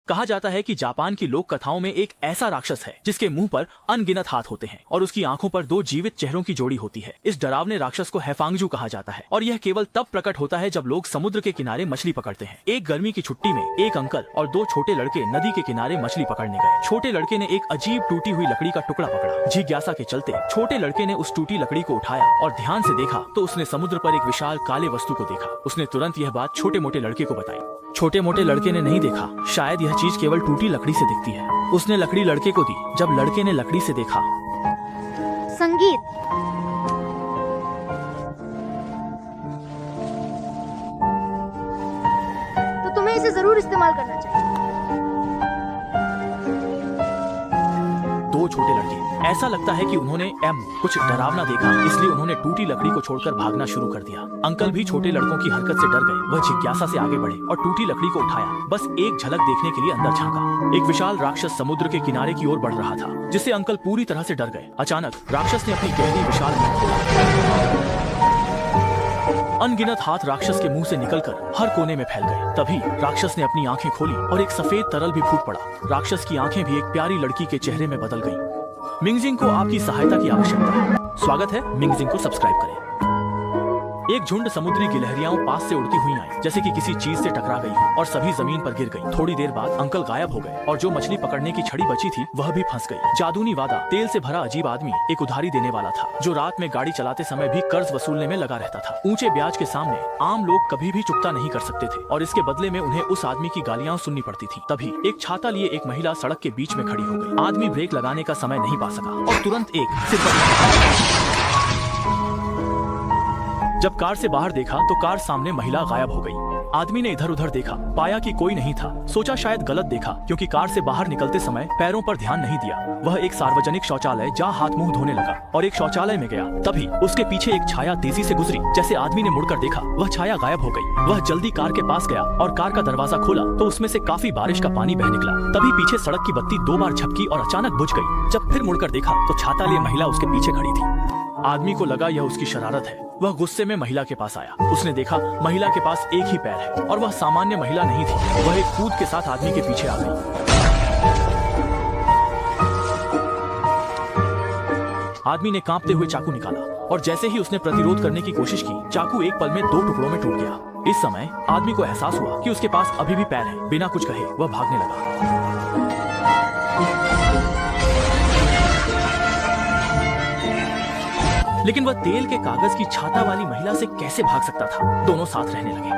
कहा जाता है कि जापान की लोक कथाओं में एक ऐसा राक्षस है जिसके मुंह पर अनगिनत हाथ होते हैं और उसकी आंखों पर दो जीवित चेहरों की जोड़ी होती है। इस डरावने राक्षस को हैफांगजू कहा जाता है और यह केवल तब प्रकट होता है जब लोग समुद्र के किनारे मछली पकड़ते हैं। एक गर्मी की छुट्टी में एक अंकल और दो छोटे लड़के नदी के किनारे मछली पकड़ने गए। छोटे लड़के ने एक अजीब टूटी हुई लकड़ी का टुकड़ा पकड़ा। जिज्ञासा के चलते छोटे लड़के ने उस टूटी लकड़ी को उठाया और ध्यान से देखा तो उसने समुद्र पर एक विशाल काले वस्तु को देखा। उसने तुरंत यह बात छोटे मोटे लड़के को बताई। छोटे मोटे लड़के ने नहीं देखा, शायद यह चीज केवल टूटी लकड़ी से दिखती है। उसने लकड़ी लड़के को दी। जब लड़के ने लकड़ी से देखा, संगीत। तो तुम्हें इसे जरूर इस्तेमाल करना चाहिए। दो छोटे लड़के, ऐसा लगता है कि उन्होंने कुछ डरावना देखा, इसलिए उन्होंने टूटी लकड़ी को छोड़कर भागना शुरू कर दिया। अंकल भी छोटे लड़कों की हरकत से डर गए। वह जिज्ञासा से आगे बढ़े और टूटी लकड़ी को उठाया। बस एक झलक देखने के लिए अंदर झांका। एक विशाल राक्षस समुद्र के किनारे की ओर बढ़ रहा था, जिससे अंकल पूरी तरह से डर गए। अचानक राक्षस ने अपनी गहरी विशाल मुंह खोला। अनगिनत हाथ राक्षस के मुंह से निकलकर हर कोने में फैल गए। तभी राक्षस ने अपनी आंखें खोली और एक सफेद तरल भी फूट पड़ा। राक्षस की आंखें भी एक प्यारी लड़की के चेहरे में बदल गईं। मिंगजिंग को आपकी सहायता की आवश्यकता है। स्वागत है, मिंगजिंग को सब्सक्राइब करें। एक झुंड समुद्री गिलहरियां पास से उड़ती हुई आई, जैसे कि किसी चीज से टकरा गई हो और सभी जमीन पर गिर गई। थोड़ी देर बाद अंकल गायब हो गए और जो मछली पकड़ने की छड़ी बची थी वह भी फंस गई। जादूनी वादा, तेल से भरा अजीब आदमी एक उधारी देने वाला था, जो रात में गाड़ी चलाते समय भी कर्ज वसूलने में लगा रहता था। ऊंचे ब्याज के सामने आम लोग कभी भी चुकता नहीं कर सकते थे और इसके बदले में उन्हें उस आदमी की गालियां सुननी पड़ती थी। तभी एक छाता लिए एक महिला सड़क के बीच में खड़ी हो गई। आदमी ब्रेक लगाने का समय नहीं पा सका और तुरंत एक सिर पर जब कार से बाहर देखा तो कार सामने महिला गायब हो गई। आदमी ने इधर उधर देखा, पाया कि कोई नहीं था। सोचा शायद गलत देखा, क्योंकि कार से बाहर निकलते समय पैरों पर ध्यान नहीं दिया। वह एक सार्वजनिक शौचालय जहाँ हाथ मुंह धोने लगा और एक शौचालय में गया। तभी उसके पीछे एक छाया तेजी से गुजरी। जैसे आदमी ने मुड़कर देखा, वह छाया गायब हो गई। वह जल्दी कार के पास गया और कार का दरवाजा खोला तो उसमें से काफी बारिश का पानी बह निकला। तभी पीछे सड़क की बत्ती 2 बार झपकी और अचानक बुझ गई। जब फिर मुड़कर देखा तो छाता लिए महिला उसके पीछे खड़ी थी। आदमी को लगा यह उसकी शरारत है। वह गुस्से में महिला के पास आया। उसने देखा महिला के पास एक ही पैर है और वह सामान्य महिला नहीं थी। वह एक कूद के साथ आदमी के पीछे आ गई। आदमी ने कांपते हुए चाकू निकाला और जैसे ही उसने प्रतिरोध करने की कोशिश की, चाकू एक पल में 2 टुकड़ों में टूट गया। इस समय आदमी को एहसास हुआ कि उसके पास अभी भी पैर है। बिना कुछ कहे वह भागने लगा। लेकिन वह तेल के कागज की छाता वाली महिला से कैसे भाग सकता था? दोनों साथ रहने लगे।